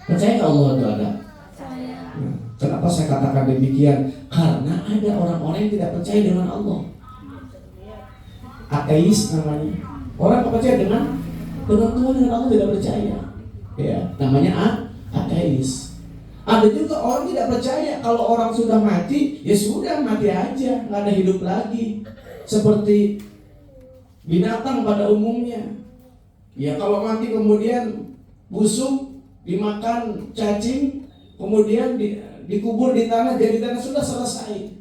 Percaya nggak Allah itu ada? Kenapa saya katakan demikian? Karena ada orang-orang yang tidak percaya dengan Allah. Ateis namanya. Orang yang percaya dengan Tuhan, dengan Allah tidak percaya. Ya, namanya ateis. Ada juga orang tidak percaya kalau orang sudah mati, ya sudah mati aja, nggak ada hidup lagi. Seperti binatang pada umumnya. Ya kalau mati kemudian busuk, dimakan cacing, kemudian dikubur di tanah, jadi tanah, sudah selesai.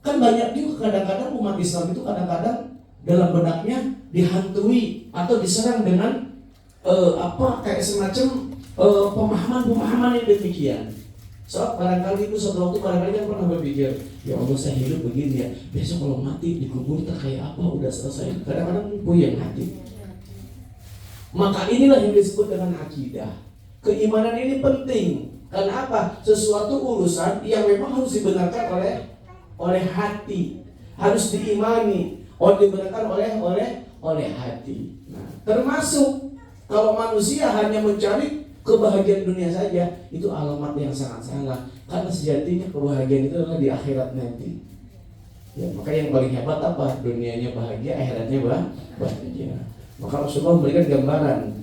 Kan banyak juga kadang-kadang umat Islam itu kadang-kadang dalam benaknya dihantui atau diserang dengan kayak semacam pemahaman yang demikian. So barangkali itu suatu waktu barangkali kan pernah berpikir, ya Allah saya hidup begini ya, besok kalau mati dikubur kayak apa, udah selesai. Kadang-kadang puyeng hati. Maka inilah yang disebut dengan akidah. Keimanan ini penting. Karena apa? Sesuatu urusan yang memang harus dibenarkan oleh hati, harus diimani, dibenarkan oleh hati. Nah, termasuk kalau manusia hanya mencari kebahagiaan dunia saja, itu alamat yang sangat salah. Karena sejatinya kebahagiaan itu adalah di akhirat nanti. Ya, maka yang paling hebat apa? Dunianya bahagia, akhiratnya bahagia. Maka Rasulullah memberikan gambaran,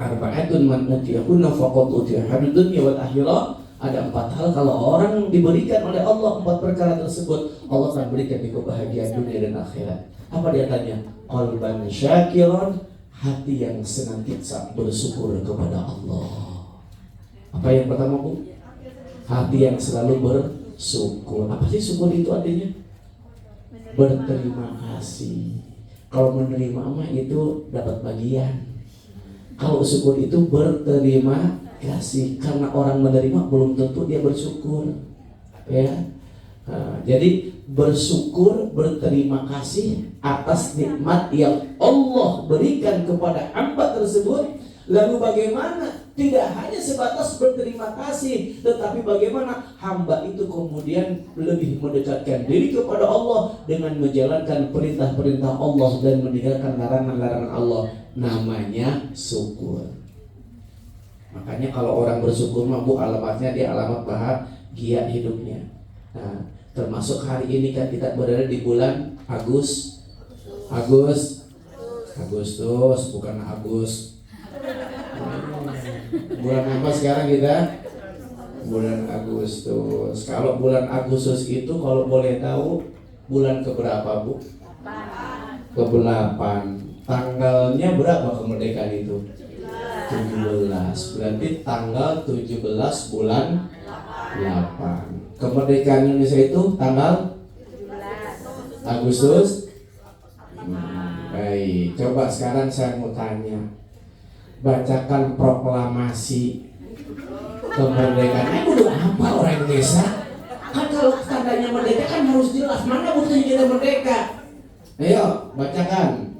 arba'atun man utiyahunna faqad utiya hadud dunya wal akhirah. Ada 4 hal kalau orang diberikan oleh Allah 4 perkara tersebut, Allah akan berikan di kebahagiaan dunia dan akhirat. Apa dia tanya? Qalban syakiran, hati yang senantiasa bersyukur kepada Allah. Apa yang pertama, Bu? Hati yang selalu bersyukur. Apa sih syukur itu artinya? Berterima kasih. Kalau menerima mah itu dapat bagian. Kalau syukur itu berterima kasih, karena orang menerima belum tentu dia bersyukur. Ya. Jadi bersyukur, berterima kasih atas nikmat yang Allah berikan kepada hamba tersebut. Lalu bagaimana? Tidak hanya sebatas berterima kasih, tetapi bagaimana hamba itu kemudian lebih mendekatkan diri kepada Allah dengan menjalankan perintah-perintah Allah dan meninggalkan larangan-larangan Allah. Namanya syukur. Makanya kalau orang bersyukur, Bu, alamatnya dia alamat bahagia hidupnya. Nah, termasuk hari ini kan kita berada di bulan Agustus, bukan Agus. Bulan apa sekarang kita? Bulan Agustus. Kalau bulan Agustus itu kalau boleh tahu bulan keberapa, Bu? Ke-8. Tanggalnya berapa kemerdekaan itu? 17. Berarti tanggal 17 bulan 8. Kemerdekaan Indonesia itu tanggal 17 Agustus. Baik, coba sekarang saya mau tanya. Bacakan proklamasi kemerdekaan. Udah apa orang Indonesia? Kan kalau tandanya merdeka kan harus jelas mana buktinya kita merdeka. Ayo, bacakan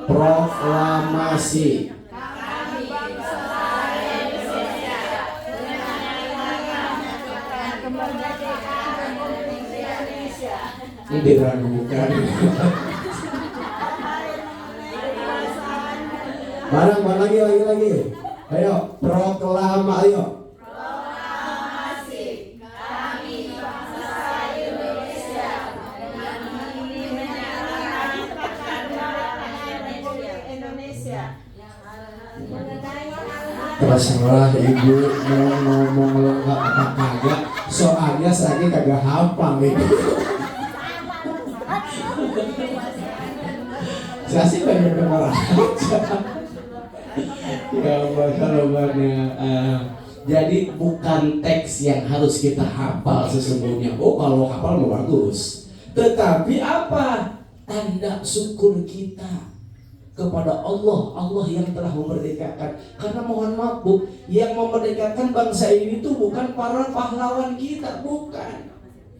proklamasi. Ini diragukan. Barang lagi. Ayo, proklamasi. Ayo. Proklamasi kami bangsa Indonesia dengan menyatakan kemerdekaan Indonesia. Terserah ibu mau ngomong lengkap apa kagak, soalnya saya kagak hafal itu. Saya sih banyak marah. Ya Allah, jadi bukan teks yang harus kita hafal sesungguhnya. Oh, kalau hafal mau bagus. Tetapi apa? Tanda syukur kita kepada Allah yang telah memerdekakan. Karena mohon maaf, Bu, yang memerdekakan bangsa ini itu bukan para pahlawan kita, bukan.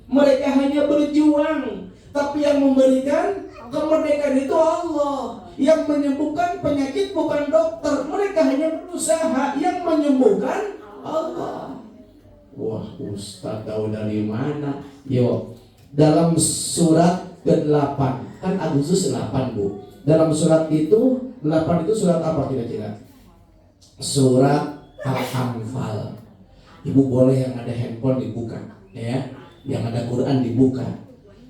Mereka hanya berjuang, tapi yang memberikan kemerdekaan itu Allah. Yang menyembuhkan penyakit bukan dokter, mereka hanya berusaha. Yang menyembuhkan Allah. Wah, Ustaz tahu dari mana? Yo, dalam surat ke-8, kan Agustus 8, Bu. Dalam surat itu 8 itu surat apa kira-kira? Surat Al-Anfal. Ibu boleh yang ada handphone dibuka, ya, yang ada Quran dibuka.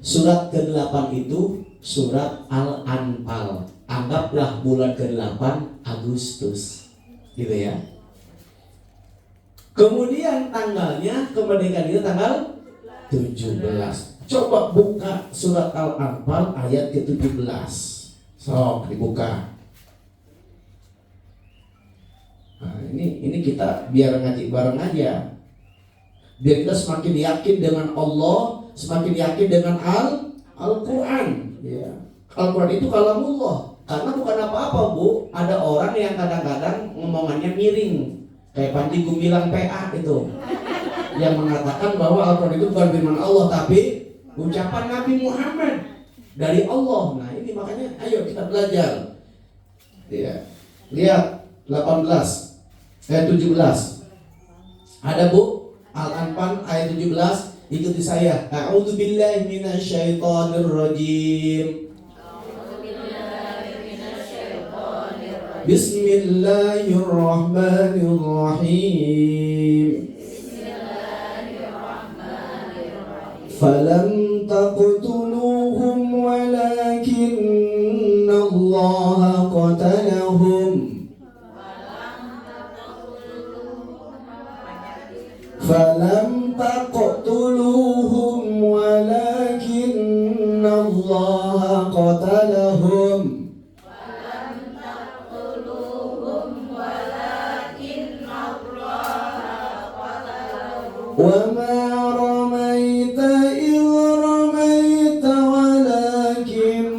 Surat ke-8 itu surat Al-Anfal. Anggaplah bulan ke-8 Agustus, gitu ya. Kemudian tanggalnya kemerdekaan itu tanggal 17. Coba buka surat Al-Anfal ayat ke-17. Sok dibuka. Nah, ini kita biar ngaji bareng aja. Biar kita semakin yakin dengan Allah, semakin yakin dengan Al-Quran. Ya. Al-Quran itu kalamullah. Karena bukan apa-apa, Bu. Ada orang yang kadang-kadang ngomongannya miring. Kayak Panji Gumilang PA itu. Yang mengatakan bahwa Al-Quran itu bukan firman Allah, tapi ucapan Nabi Muhammad dari Allah. Nah ini makanya ayo kita belajar. Ya. Lihat 18 17. Ada Bu? Al-Anfal ayat 17. Ikuti saya. A'udzubillahi minasyaitonirrajim. Bismillahirrahmanirrahim. Falam taqtuluhum walakinna Allah qatalahum. Falam taqtuluhum walakinna Allah qatalahum. وَمَا رَمَيْتَ إِذْ رَمَيْتَ وَلَكِنَّ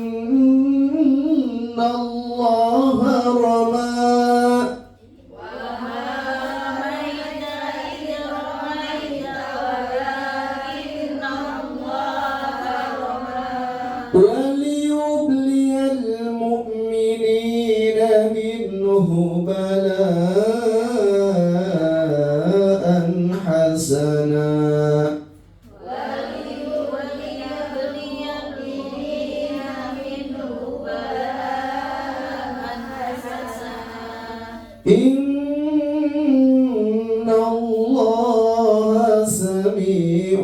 اللَّهَ رَمَى. وَلِيُبْلِيَ الْمُؤْمِنِينَ مِنْهُ بَلَاءً حسنا. إن الله سميع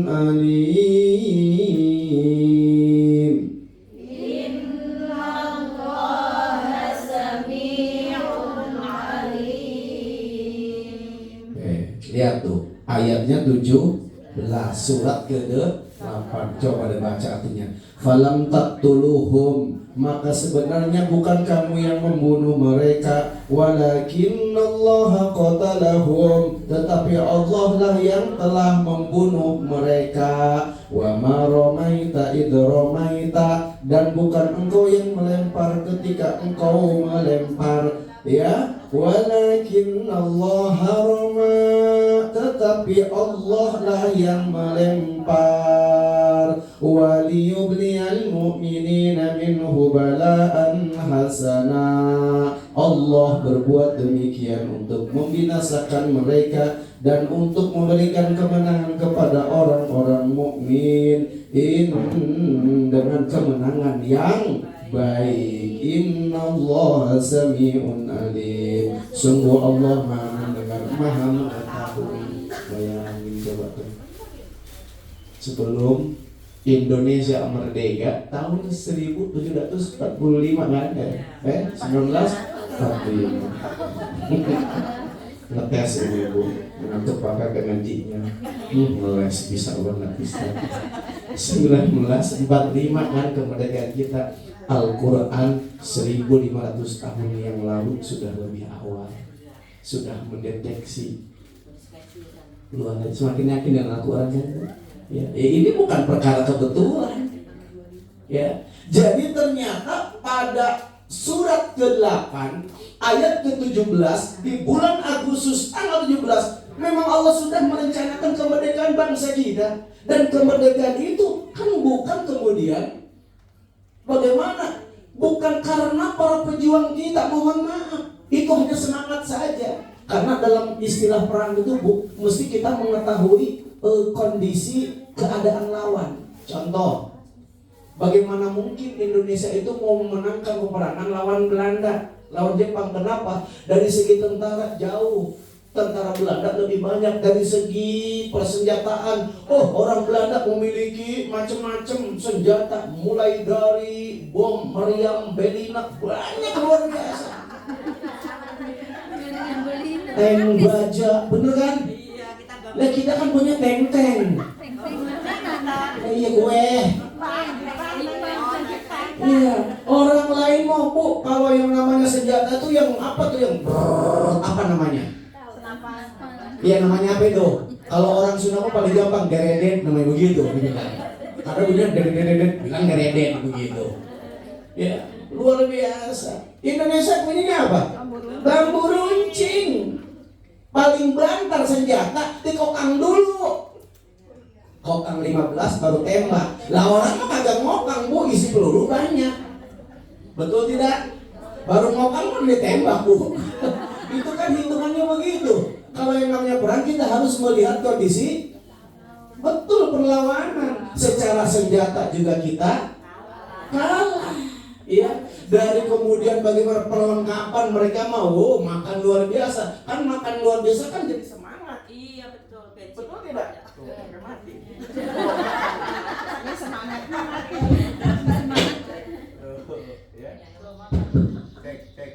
عليم. Lihat tuh ayatnya 17 surat ke-8. Coba dibaca artinya. Falam taqtuluhum, maka sebenarnya bukan kamu yang membunuh mereka, walakinnallaha qatalahum, tetapi Allah lah yang telah membunuh mereka. Wa ma ramaita id ramaita, dan bukan engkau yang melempar ketika engkau melempar, ya. Walakinnallaha rama, tetapi Allah lah yang melempar. Waliyubliyal mu'minina minhu bala'an hasana. Allah berbuat demikian untuk membinasakan mereka dan untuk memberikan kemenangan kepada orang-orang mukmin dengan kemenangan yang baik. Innallaha sami'un alim. Sungguh Allah Maha mendengar, Maha mengetahui. Bayangin coba tuh. Sebelum Indonesia merdeka tahun 1745 kan? 1945. Ngetes ibu mengantuk pakai ngajinya. Ngeles bisa banget bisa. 1945 kan kemerdekaan kita. Al-Quran 1500 tahun yang lalu sudah lebih awal, sudah mendeteksi. Luar semakin yakin dengan Al-Quran kan? Ya, ini bukan perkara kebetulan. Ya, jadi ternyata pada surat ke-8 ayat ke-17 di bulan Agustus tanggal 17 memang Allah sudah merencanakan kemerdekaan bangsa kita, dan kemerdekaan itu kan bukan kemudian bagaimana? Bukan karena para pejuang kita, mohon maaf. Itu hanya semangat saja. Karena dalam istilah perang itu mesti kita mengetahui kondisi keadaan lawan. Contoh, bagaimana mungkin Indonesia itu mau memenangkan peperangan lawan Belanda, lawan Jepang? Kenapa? Dari segi tentara jauh. Tentara Belanda lebih banyak dari segi persenjataan. Oh, orang Belanda memiliki macam-macam senjata, mulai dari bom meriam, belina, banyak luar biasa. Tank baja, bener kan? Nah, kita kan punya tank. Iya gue. Iya, orang lain mau Bu, kalau yang namanya senjata tuh yang apa tuh yang apa namanya? Iya namanya apa itu? Kalau orang Sunda paling gampang deredet namanya begitu. Karena bunyinya deredet bilang deredet begitu. Ya luar biasa. Indonesia punyanya apa? Bambu runcing. Paling bantar senjata dikokang dulu. Kokang 15 baru tembak. Lah orang mah kagak ngokang Bu, isi peluru banyak. Betul tidak? Baru ngokang pun ditembak Bu. Itu kan hitungannya begitu. Kalau yang namanya perang kita harus melihat kondisi. Betul, perlawanan. Secara senjata juga kita kalah. Ya, dari kemudian bagaimana perlengkapan mereka mau makan luar biasa. Kan makan luar biasa kan jadi semangat. Iya betul. Betul tidak? Mati. Ini semangat. Cek.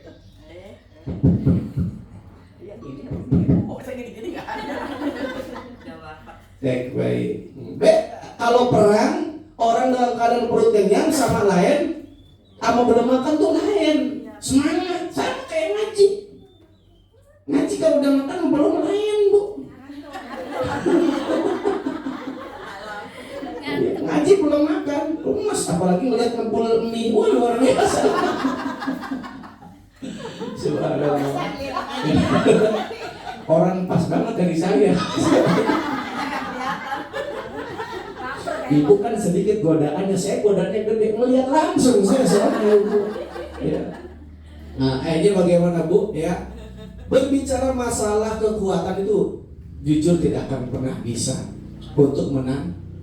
Cek baik. Kalau perang orang dalam keadaan perut kenyang sama lain, sama belum makan tuh lain. Semangat, sama kayak ngaji. Ngaji kalau udah makan belum lain Bu. Ngaji belum makan, lemas apalagi melihat ngepul mie, wah luar biasa. Subhanallah. Orang pas banget dari saya. Ibu kan sedikit godaannya, saya godaannya gede, melihat langsung saya soalnya Ibu. Ya. Nah, akhirnya bagaimana Bu? Ya, berbicara masalah kekuatan itu jujur tidak akan pernah bisa untuk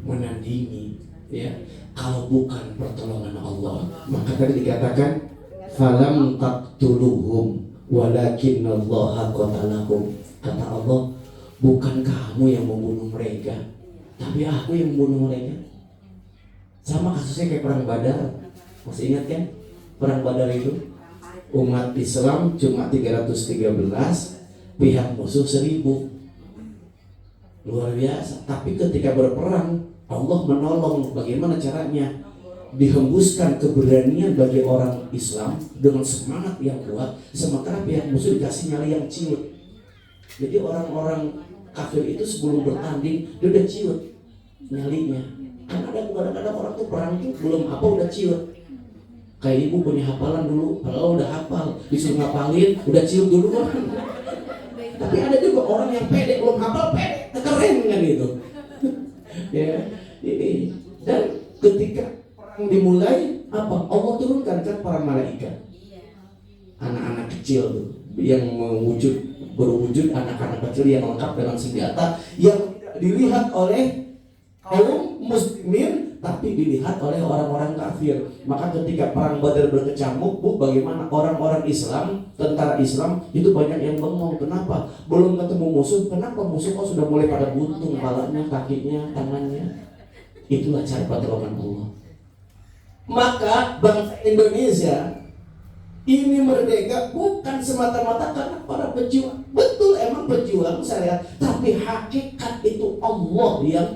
menandingi. Ya, kalau bukan pertolongan Allah, maka tadi dikatakan falam taqtuluhum walakinallaha qatalahum. Kata Allah, bukan kamu yang membunuh mereka, tapi aku yang membunuh mereka. Sama kasusnya kayak perang Badar. Masih ingat kan? Perang Badar itu umat Islam cuma 313, pihak musuh 1000. Luar biasa. Tapi ketika berperang, Allah menolong. Bagaimana caranya? Dihembuskan keberanian bagi orang Islam dengan semangat yang kuat, sementara pihak musuh dikasih nyali yang ciut. Jadi orang-orang kafir itu sebelum bertanding dia udah ciut nyalinya. Karena ada kadang-kadang orang tuh perang tuh belum apa udah ciut. Kayak ibu punya hafalan dulu, kalau udah hafal disuruh ngapalin udah ciut duluan. Tapi ada juga orang yang pede belum hafal pede, keren kan gitu. Ya, ini dan ketika perang dimulai apa? Allah turunkan kan para malaikat. Anak-anak kecil tuh yang berwujud anak-anak kecil yang lengkap dengan senjata yang tidak dilihat oleh kaum muslimin tapi dilihat oleh orang-orang kafir. Maka ketika perang Badar berkecamuk Bu, bagaimana orang-orang Islam, tentara Islam itu banyak yang bengong. Kenapa? Belum ketemu musuh. Kenapa musuh kok sudah mulai pada buntung kepalanya, kakinya, tangannya? Itulah cara pertolongan Allah. Maka bangsa Indonesia ini merdeka bukan semata-mata karena para pejuang. Betul emang pejuang saya, tapi hakikat itu Allah yang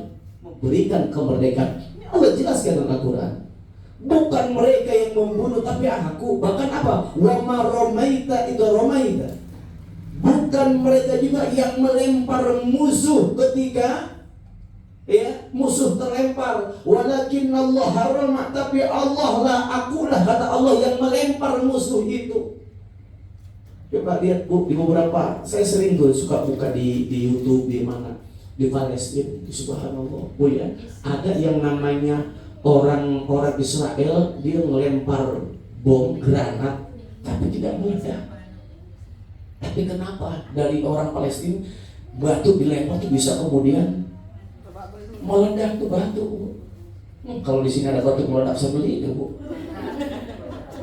memberikan kemerdekaan. Allah jelaskan dalam Al-Quran. Bukan mereka yang membunuh, tapi aku. Bahkan apa? Wa ma romaita itu romaita. Bukan mereka juga yang melempar musuh ketika musuh terlempar. Walakin Allah harama, tapi Allah lah, akulah kata Allah yang melempar musuh itu. Coba lihat Bu, di beberapa, saya sering tuh suka buka di YouTube di mana, di Palestina, subhanallah Bu ya, ada yang namanya orang-orang Israel, dia melempar bom granat, tapi tidak mudah. Tapi kenapa dari orang Palestina batu dilempar tuh bisa kemudian meledak tuh batu Bu. Kalau di sini ada batu meledak sebeli itu Bu.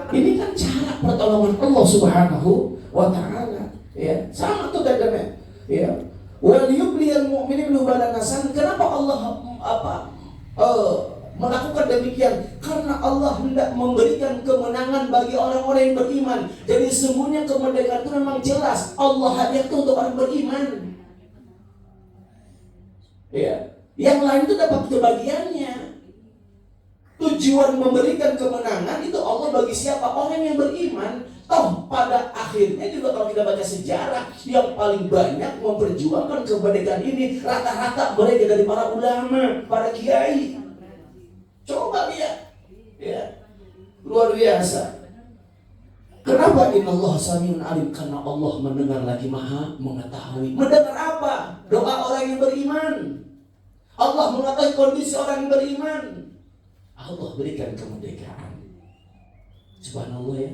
Ini kan cara pertolongan Allah Subhanahu wa ta'ala. Ya, sama tuh dagangan. melakukan demikian karena Allah hendak memberikan kemenangan bagi orang-orang yang beriman. Jadi semuanya kemerdekaan itu memang jelas Allah hadiahkan untuk orang beriman. Ya, yang lain itu dapat kebagiannya. Tujuan memberikan kemenangan itu Allah bagi siapa? Orang yang beriman. Toh pada akhirnya juga kalau kita baca sejarah, yang paling banyak memperjuangkan kemerdekaan ini rata-rata mereka dari para ulama, para kiai. Coba lihat, ya, luar biasa. Kenapa innallaha samiun alim? Karena Allah mendengar lagi maha mengetahui. Mendengar apa? Doa orang yang beriman. Allah mengetahui kondisi orang yang beriman. Allah berikan kemerdekaan. Subhanallah ya.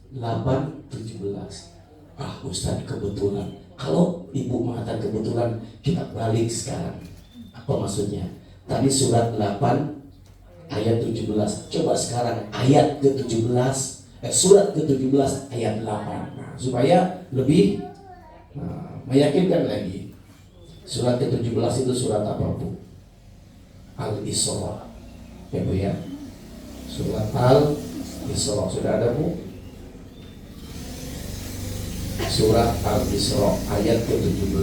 8:17. Ustaz kebetulan. Kalau ibu mengatakan kebetulan, kita balik sekarang. Apa maksudnya? Tadi surat 8 ayat 17. Coba sekarang ayat ke-17, surat ke-17 ayat 8. Nah, supaya lebih meyakinkan lagi. Surat ke-17 itu surat apa, Bu? Al-Isra. Ya, Bu ya. Surat Al-Isra. Sudah ada, Bu? Surat Al-Isra ayat ke-17.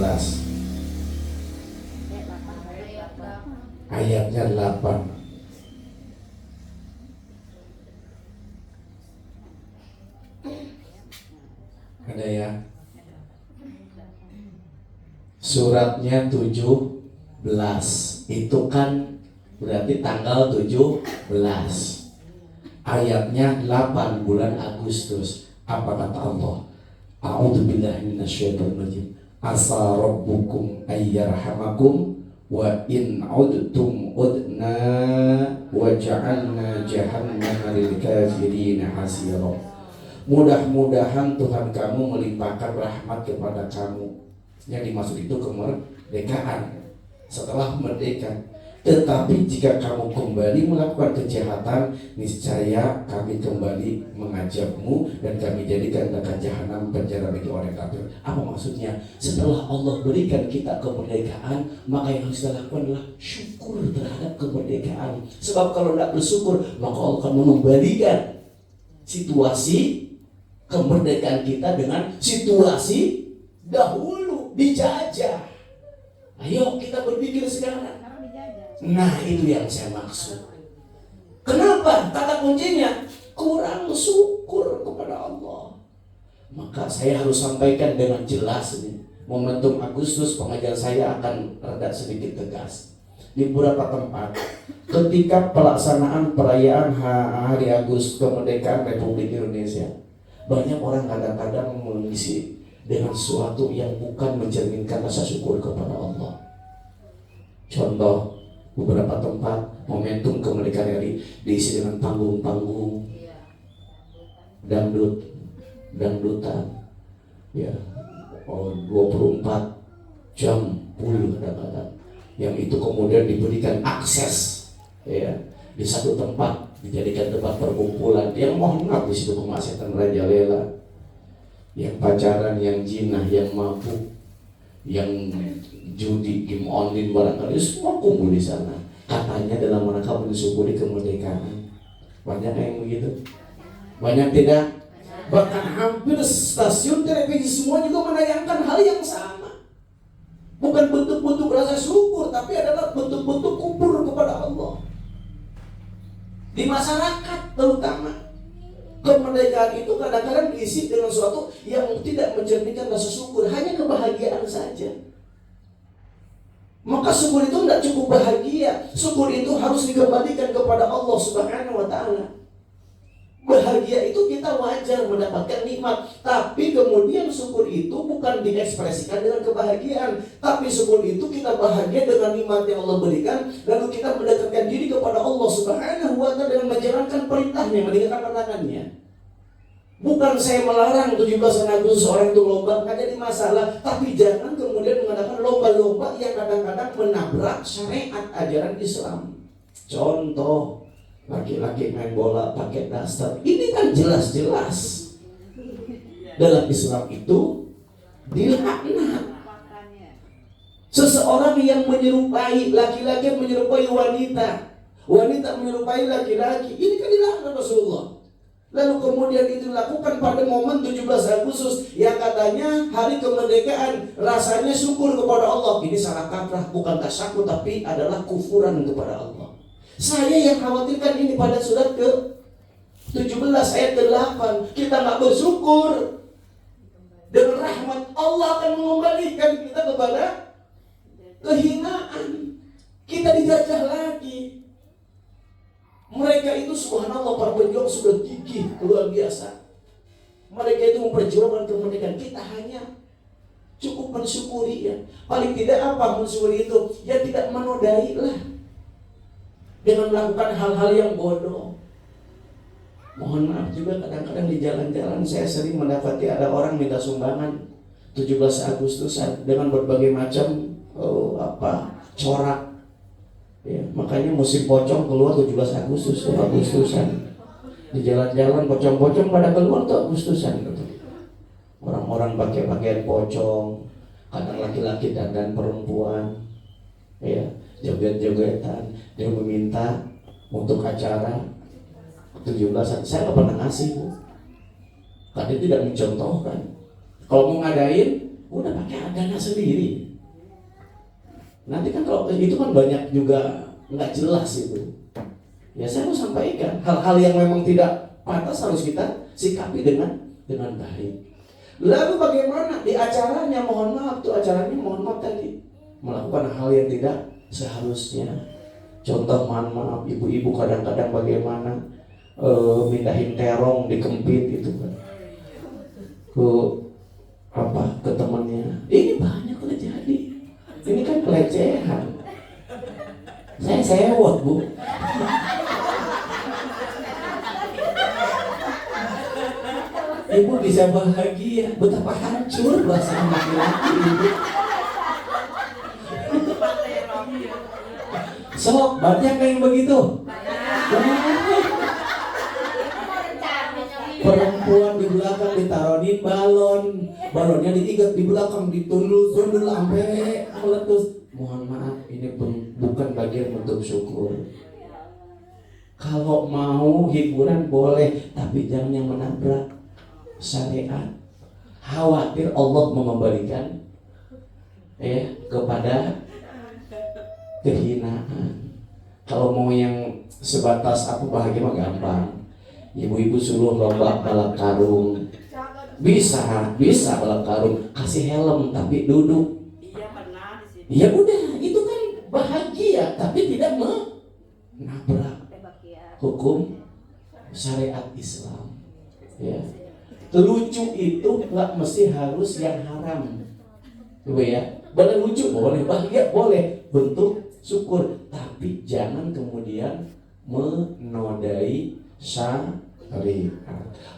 Ayatnya 8. Ada ya? Suratnya 17. Itu kan berarti tanggal 17. Ayatnya 8 bulan Agustus. Apa kata Allah? A'udzubillahi minasyaitonir rajim. Asa rabbukum ayyarhamakum wa in 'udtum udna wa ja'alna jahannama lil kafirin hasira. Mudah-mudahan Tuhan kamu melimpahkan rahmat kepada kamu. Yang dimaksud itu kemerdekaan setelah merdeka. Tetapi jika kamu kembali melakukan kejahatan, niscaya kami kembali mengajakmu dan kami jadikan neraka jahanam penjara bagi orang kafir. Apa maksudnya? Setelah Allah berikan kita kemerdekaan, maka yang harus kita lakukan adalah syukur terhadap kemerdekaan. Sebab kalau tidak bersyukur, maka Allah akan mengembalikan situasi kemerdekaan kita dengan situasi dahulu dijajah. Ayo kita berpikir sekarang. Nah, itu yang saya maksud. Kenapa? Kata kuncinya kurang syukur kepada Allah. Maka saya harus sampaikan dengan jelas ini. Momentum Agustus pengajaran saya akan rada sedikit tegas. Di beberapa tempat ketika pelaksanaan perayaan Hari Agustus kemerdekaan Republik Indonesia, banyak orang kadang-kadang mengisi dengan sesuatu yang bukan mencerminkan rasa syukur kepada Allah. Contoh, beberapa tempat momentum kemerdekaan RI diisi dengan panggung-panggung dangdutan, ya, 24 jam full kadang-kadang, yang itu kemudian diberikan akses, ya, di satu tempat dijadikan tempat perkumpulan. Yang mohon maaf di situ kemaksiatan merajalela, yang pacaran, yang jinah, yang mabuk, yang judi, game online, barangkali semua kumpul di sana. Katanya dalam rangka mensyukuri kemerdekaan. Banyak yang begitu? Banyak tidak? Bahkan hampir stasiun televisi semua juga menayangkan hal yang sama. Bukan bentuk-bentuk rasa syukur, tapi adalah bentuk-bentuk kufur kepada Allah. Di masyarakat terutama, kemerdekaan itu kadang-kadang diisi dengan sesuatu yang tidak mencerminkan rasa syukur, hanya kebahagiaan saja. Maka syukur itu tidak cukup bahagia. Syukur itu harus dikembalikan kepada Allah Subhanahu wa ta'ala. Bahagia itu kita wajar mendapatkan nikmat, tapi kemudian syukur itu bukan diekspresikan dengan kebahagiaan, tapi syukur itu kita bahagia dengan nikmat yang Allah berikan, lalu kita mendekatkan diri kepada Allah Subhanahu wa ta'ala dengan menjalankan perintahnya, meninggalkan larangannya. Bukan saya melarang 17 Agustus orang itu lomba, nggak jadi masalah. Tapi jangan kemudian mengadakan lomba-lomba yang kadang-kadang menabrak syariat ajaran Islam. Contoh, laki-laki main bola pakai daster. Ini kan jelas-jelas dalam Islam itu dilaknat. Seseorang yang menyerupai laki-laki menyerupai wanita, wanita menyerupai laki-laki, ini kan dilarang Rasulullah. Lalu kemudian itu dilakukan pada momen 17 Agustus yang katanya hari kemerdekaan, rasanya syukur kepada Allah. Ini salah kaprah, bukan tasyakkur tapi adalah kufuran kepada Allah. Saya yang khawatirkan ini pada surat ke 17 ayat ke-8. Kita nggak bersyukur, dengan rahmat Allah akan mengembalikan kita kepada kehinaan. Kita dijajah lagi. Mereka itu subhanallah para pejuang sudah gigih luar biasa. Mereka itu memperjuangkan kemerdekaan. Kita hanya cukup mensyukuri ya. Paling tidak apa mensyukuri itu? Ya tidak menodai lah dengan melakukan hal-hal yang bodoh. Mohon maaf juga kadang-kadang di jalan-jalan saya sering mendapati ada orang minta sumbangan 17 Agustusan dengan berbagai macam corak. Ya, makanya musim pocong keluar 17 Agustusan. Di jalan-jalan pocong-pocong pada keluar tuh Agustusan gitu. Orang-orang pakai pakaian pocong, kadang laki-laki dan perempuan. Ya, joget-jogetan. Dia meminta untuk acara 17-an. Saya nggak pernah ngasih, Bu. Karena tidak mencontohkan. Kalau mau ngadain, udah pakai agama sendiri. Nanti kan kalau itu kan banyak juga nggak jelas itu. Ya saya mau sampaikan hal-hal yang memang tidak pantas harus kita sikapi dengan baik. Lalu bagaimana di acaranya? Mohon maaf tuh acaranya mohon maaf tadi melakukan hal yang tidak seharusnya. Contoh mohon maaf ibu-ibu kadang-kadang bagaimana mindahin terong dikempit itu kan ke temannya. Ini banyak terjadi. Ini kan pelecehan. Saya sewot, Bu. Ibu bisa bahagia. Betapa hancur perasaan laki-laki ibu. So, banyak yang begitu. Perempuan di belakang ditaruhin balonnya diikat di belakang, ditundul sampai meletus. Mohon maaf, ini bukan bagian bentuk syukur. Kalau mau hiburan boleh, tapi jangan yang menabrak syariat. Khawatir Allah mengembalikan kepada kehinaan. Kalau mau yang sebatas aku bahagia mah gampang. Ibu-ibu suruh lomba balap karung, bisa balap karung, kasih helm tapi duduk. Iya pernah di sini. Ya udah, itu kan bahagia tapi tidak menabrak hukum syariat Islam. Ya, lucu itu nggak mesti harus yang haram, coba ya. Benar lucu boleh, bahagia boleh, bentuk syukur, tapi jangan kemudian menodai syariat.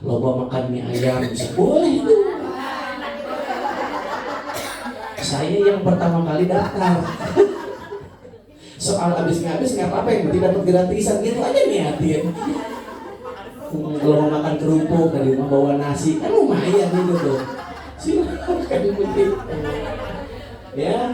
Loba makan mie ayam boleh tuh. Saya yang pertama kali daftar. Soal habis nggak apa-apa, yang penting dapat gratisan gitu aja niatin. Kalau mau makan kerupuk dari rumah bawa nasi kan lumayan gitu tuh. Silakan begitu. Ya,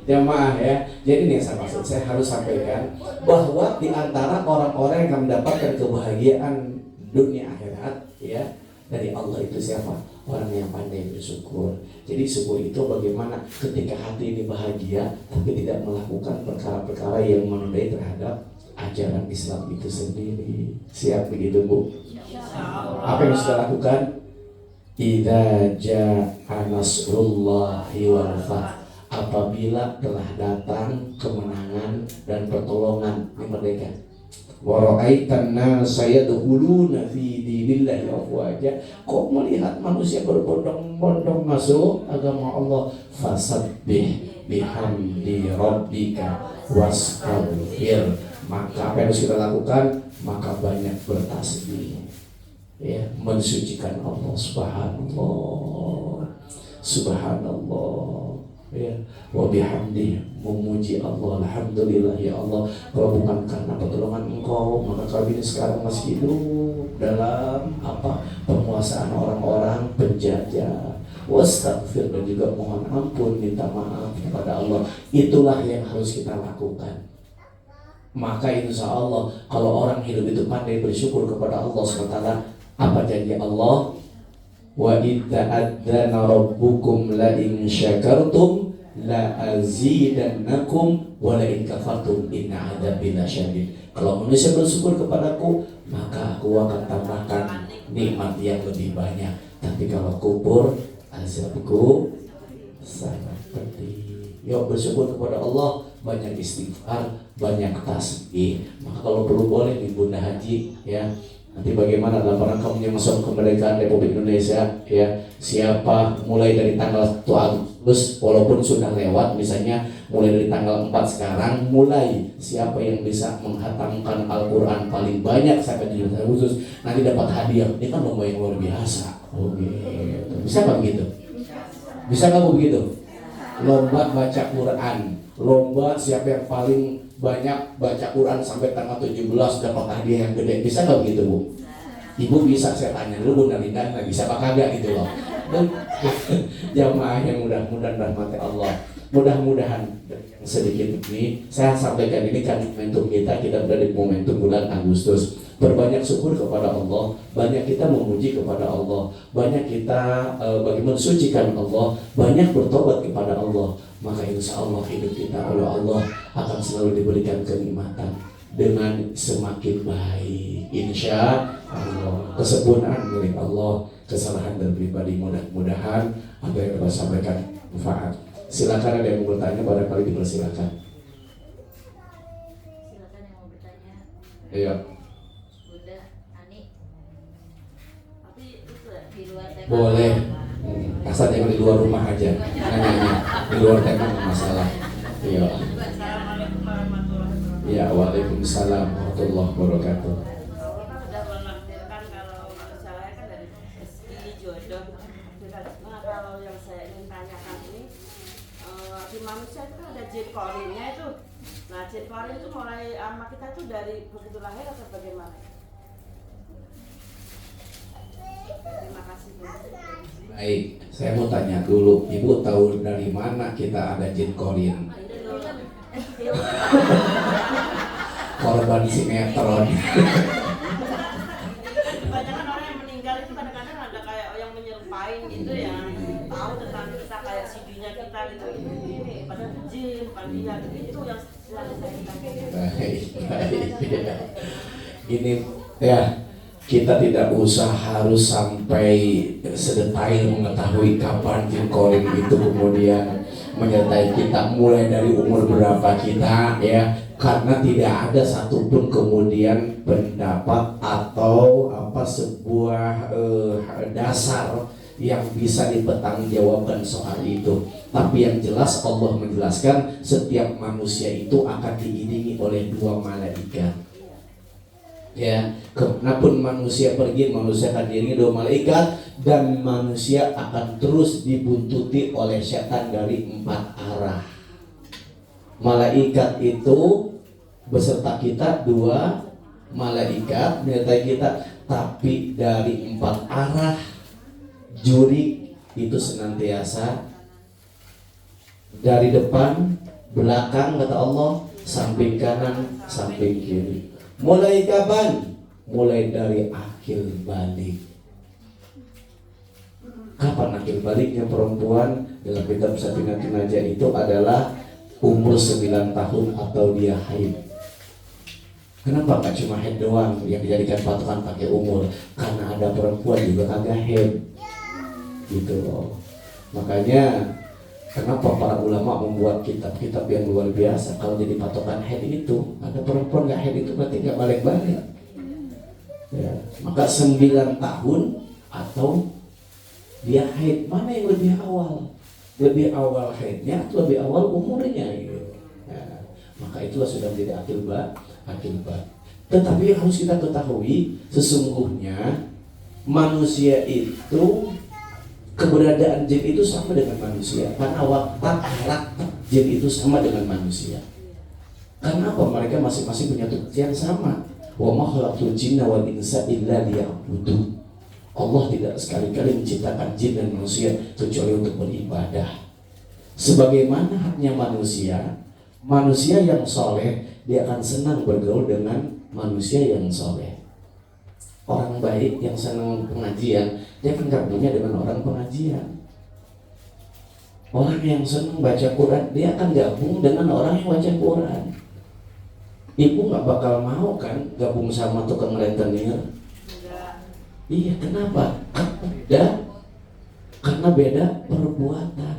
jamaah ya. Jadi nih saya harus sampaikan bahwa di antara orang-orang yang akan mendapatkan kebahagiaan dunia akhirat ya dari Allah itu siapa? Orang yang pandai bersyukur. Jadi syukur itu bagaimana ketika hati ini bahagia tapi tidak melakukan perkara-perkara yang menodai terhadap ajaran Islam itu sendiri. Siap begitu, Bu? Apa yang sudah lakukan? Idza jaa nasrullahi wal fath. Apabila telah datang kemenangan dan pertolongan di mereka. Wa ra'aitan nasa yadkhuluna fi dinillahi afwaja. Kau melihat manusia berbondong-bondong masuk agama Allah, fasabbih bihamdi rabbika wastaghfir. Maka apa yang harus kita lakukan? Maka banyak bertasbih. Ya, mensucikan Allah subhanallah. Ya, wa bihamdi, memuji Allah, alhamdulillah ya Allah. Kalau bukan karena pertolongan Engkau, maka kami ini sekarang masih hidup dalam penguasaan orang-orang penjajah, wastaghfir, dan juga mohon ampun, minta maaf kepada Allah. Itulah yang harus kita lakukan. Maka insya Allah kalau orang hidup itu pandai bersyukur kepada Allah SWT, apa janji Allah? Wa idza adzana rabbukum la in syakartum la azidannakum wa la in kafartum inna adzabi lasyadid. Kalau manusia bersyukur kepadaku, maka aku akan tambahkan nikmat yang lebih banyak. Tapi kalau kufur, azabku sangat pedih. Yuk bersyukur kepada Allah, banyak istighfar, banyak tasbih. Maka kalau perlu boleh di Bunda Haji ya. Nanti bagaimana dalam rangka menyemangati kemerdekaan Republik Indonesia ya, siapa mulai dari tanggal 1 Agustus walaupun sudah lewat, misalnya mulai dari tanggal 4 sekarang, mulai siapa yang bisa menghatamkan Al-Quran paling banyak sampai 17 Agustus nanti dapat hadiah. Ini kan lomba yang luar biasa. Gitu. Bisa nggak begitu? Bisa nggak begitu? Lomba baca Quran, lomba siapa yang paling banyak baca Quran sampai tanggal 17 dapat hadiah yang gede. Bisa nggak begitu, Bu? Ibu bisa, saya tanya dulu Bunda Linda, nggak bisa apa kagak gitu loh. Dan jamaah yang mudah-mudahan rahmati Allah, mudah-mudahan yang sedikit ini saya sampaikan ini kan momentum kita berada di momentum bulan Agustus. Berbanyak syukur kepada Allah, banyak kita memuji kepada Allah, banyak kita bagaimana sucikan Allah, banyak bertobat kepada Allah. Maka insya Allah hidup kita oleh Allah akan selalu diberikan kenikmatan dengan semakin baik. Insya Allah kesempurnaan milik Allah, kesalahan dan pribadi. Mudah-mudahan apa yang kita sampaikan manfaat. Silakan ada yang mau bertanya, barangkali dipersilakan. Silakan yang mau bertanya. Iya. Bunda Ani. Tapi itu di luar tema. Boleh. Asal jangan di luar rumah aja. Nanya di luar tema nggak masalah. Iya. Assalamualaikum warahmatullahi wabarakatuh. Ya, waalaikumsalam warahmatullahi wabarakatuh. Allah kan sudah menakdirkan kalau saya kan dari segi jodoh. Nah, kalau yang saya ingin tanyakan ini di manusia itu kan ada jin korinnya itu. Nah, jin korin itu mulai sama kita itu dari begitu lahir atau bagaimana? Terima kasih, Bu. Baik, saya mau tanya dulu, Ibu tahu dari mana kita ada jin korin? Korban sinetron. Kebanyakan orang yang meninggal itu kadang-kadang ada kayak yang menyerupai gitu ya, tahu tentang kita kayak CD-nya kita gitu. Ini padahal itu jin, bukan dia. Itu yang selalu saya tanyakan. Baik. Ini ya, kita tidak usah harus sampai sedetail mengetahui kapan jin korin itu kemudian menyertai kita, mulai dari umur berapa kita ya, karena tidak ada satupun kemudian pendapat atau sebuah dasar yang bisa dipertanggungjawabkan soal itu. Tapi yang jelas Allah menjelaskan setiap manusia itu akan diiringi oleh 2 malaikat. Ya, kemanapun manusia pergi, manusia akan diiringi 2 malaikat, dan manusia akan terus dibuntuti oleh setan dari 4 arah. Malaikat itu beserta kita, 2 malaikat menyertai kita, tapi dari 4 arah. Juri itu senantiasa dari depan, belakang kata Allah, samping kanan, samping kiri. Mulai kapan? Mulai dari akhir balik. Kapan akhir baliknya perempuan? Dalam kitab Safinatun Najah itu adalah umur 9 tahun atau dia haid. Kenapa gak cuma haid doang yang dijadikan patokan pakai umur? Karena ada perempuan juga kagak haid. Gitu loh. Makanya kenapa para ulama membuat kitab-kitab yang luar biasa? Kalau jadi patokan haid itu, ada perempuan gak haid itu berarti gak balik-balik ya. Maka 9 tahun atau dia haid, mana yang lebih awal? Lebih awal haidnya atau lebih awal umurnya gitu. Ya, maka itulah sudah menjadi akibat. Tetapi yang harus kita ketahui, sesungguhnya manusia itu, keberadaan jin itu sama dengan manusia. Karena karakter jin itu sama dengan manusia. Karena apa? Mereka masing-masing punya tugas yang sama. Wa ma khalaqtul jinna wal insa illa liya'budun. Allah tidak sekali-kali menciptakan jin dan manusia kecuali untuk beribadah. Sebagaimana haknya manusia, manusia yang soleh dia akan senang bergaul dengan manusia yang soleh. Orang baik yang senang pengajian, dia akan gabungnya dengan orang pengajian. Orang yang senang baca Quran, dia akan gabung dengan orang yang baca Quran. Ibu nggak bakal mau kan gabung sama tukang rentenir? Iya, kenapa? Karena beda perbuatan.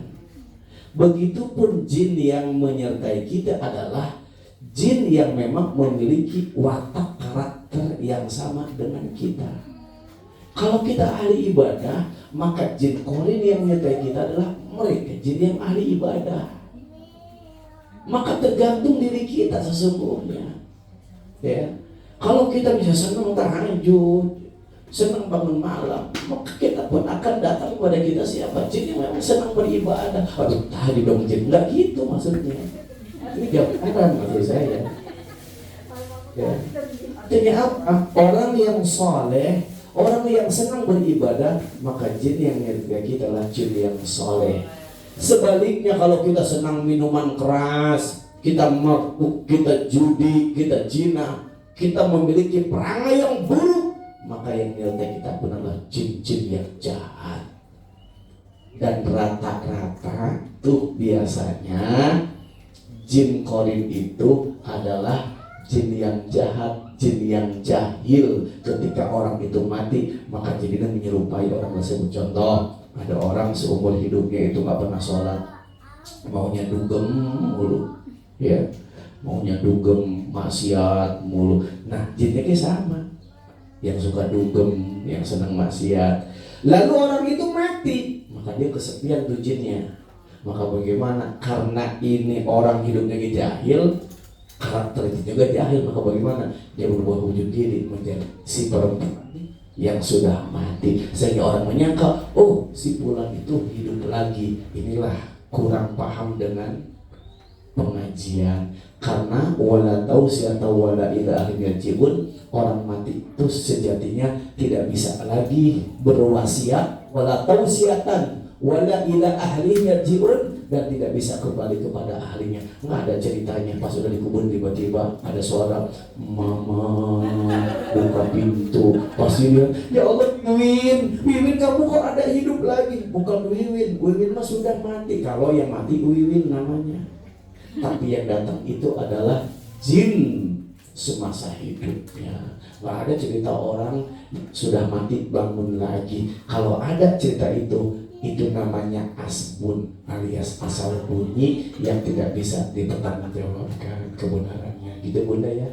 Begitupun jin yang menyertai kita adalah jin yang memang memiliki watak karakter yang sama dengan kita. Kalau kita ahli ibadah, maka jin korin yang menyertai kita adalah mereka jin yang ahli ibadah. Maka tergantung diri kita sesungguhnya. Ya, kalau kita bisa senang tahajud, senang bangun malam, maka kita pun akan datang kepada kita siapa? Jin yang memang senang beribadah. Aduh, tadi dong jin, enggak gitu maksudnya. Ini gambaran maksud saya. Ya. Jadi apa? Orang yang soleh, orang yang senang beribadah, maka jin yang menyertai kita adalah jin yang soleh. Sebaliknya kalau kita senang minuman keras, kita mabuk, kita judi, kita zina, kita memiliki perangai yang buruk, maka yang menyertai kita pun adalah jin-jin yang jahat. Dan rata-rata tuh biasanya jin korin itu adalah jin yang jahat, jin yang jahil. Ketika orang itu mati, maka jadinya menyerupai orang tersebut. Contoh, ada orang seumur hidupnya itu gak pernah sholat, maunya dugem mulu, ya, maunya dugem, maksiat mulu. Nah, jinnya kayak sama, yang suka dugem, yang senang maksiat. Lalu orang itu mati, maka dia kesepian tuh jinnya. Maka bagaimana? Karena ini orang hidupnya jahil, karakternya juga jahil, maka bagaimana? Dia berubah wujud diri menjadi si perempuan yang sudah mati, sehingga orang menyangka, oh si fulan itu hidup lagi. Inilah kurang paham dengan pengajian. Karena wala tausiyata wala ila ahli yarji'un, orang mati itu sejatinya tidak bisa lagi berwasiat, wala tausiyatan wala ila ahli yarji'un, dan tidak bisa kembali kepada ahlinya. Nggak ada ceritanya pas sudah dikubur tiba-tiba ada suara mama buka pintu, pasti dia, ya Allah Wiwin kamu kok ada hidup lagi? Bukan Wiwin mah sudah mati. Kalau yang mati Wiwin namanya, tapi yang datang itu adalah jin semasa hidupnya. Nggak ada cerita orang sudah mati bangun lagi. Kalau ada cerita itu namanya asbun alias asal bunyi yang tidak bisa dipertanggungjawabkan kebenarannya. Gitu Bunda ya.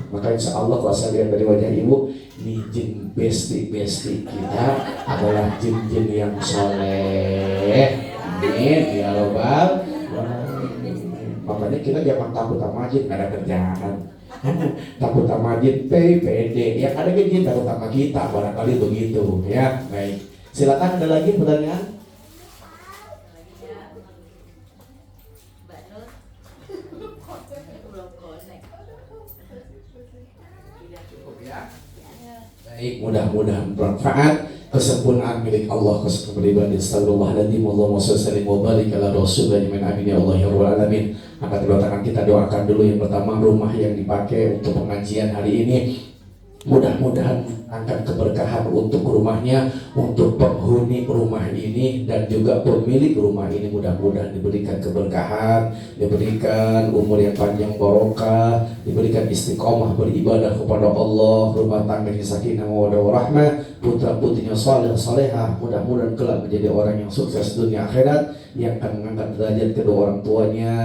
Maka insya Allah kalau saya lihat dari wajah ibu, ini jin besti kita adalah jin-jin yang soleh. Amin ya robbal. Makanya kita jangan takut sama jin, gak ada kerjaan. Takut sama jin, PD. Yang ada jin takut sama kita, barangkali begitu ya. Baik. Silakan, ada lagi pertanyaan? Baik, mudah-mudahan bermanfaat. Kesempurnaan milik Allah, kesempurnaan astagfirullahaladzim, Allahumma shalli wa barik ala rasulillah min amin ya Allah ya rabbal alamin. Angkat kedua tangan kita, doakan dulu yang pertama rumah yang dipakai untuk pengajian hari ini. Mudah-mudahan akan keberkahan untuk rumahnya, untuk penghuni rumah ini dan juga pemilik rumah ini. Mudah-mudahan diberikan keberkahan, diberikan umur yang panjang barokah, diberikan istiqomah beribadah kepada Allah, rumah tangganya sakinah mawaddah warahmah, putra-putrinya saleh salehah. Mudah-mudahan kelak menjadi orang yang sukses dunia akhirat, yang akan mengangkat derajat kedua orang tuanya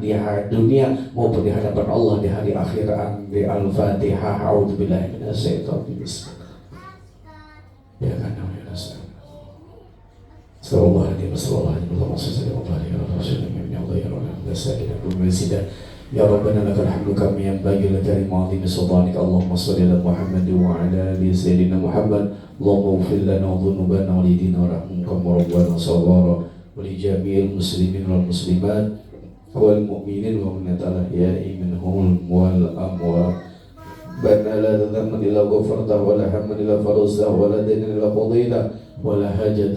di hari dunia maupun di hadapan Allah di hari akhirat. Di Al-Fatihah. A'udzubillahi minasyaitonir rajim. Ya kan namanya sallallahu alaihi wasallam. Allahumma shalli wa barik ala rasulillah ya Allah ya Rabbana sakinah wa ya Rabbana lakal hamdu kama yanbaghi li karimati sultanika. Allahumma shalli ala Muhammad wa ala ali sayyidina Muhammad. Allahumma ighfir lana dhunubana wa lidina warhamna rabbana saghara wa li jami'il muslimin wal muslimat wal mu'minin wa man ta'ala ya minhum wal amwat ربنا لا تذمن إلا غفرته ولا هم إلا فرجته ولا دين إلا قضيته ولا حاجة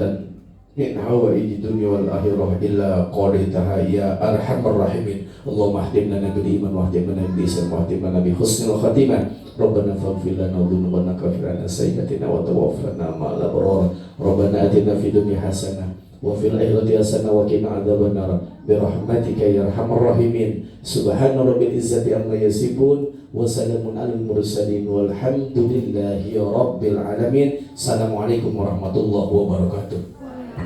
من حوائج الدنيا والآخرة إلا قضيتها يا أرحم الراحمين. اللهم اختم لنا بالإيمان واختم لنا بالإحسان واختم لنا بحسن الخاتمة. ربنا فاغفر لنا ذنوبنا كفر عنا سيئاتنا وتوفنا مع الأبرار. ربنا آتنا في الدنيا حسنة وفي الآخرة حسنة وقنا عذاب النار برحمتك يا أرحم الراحمين. سبحان رب العزة عما يصفون وسلام على المرسلين والحمد لله رب العالمين. السلام عليكم warahmatullahi wabarakatuh.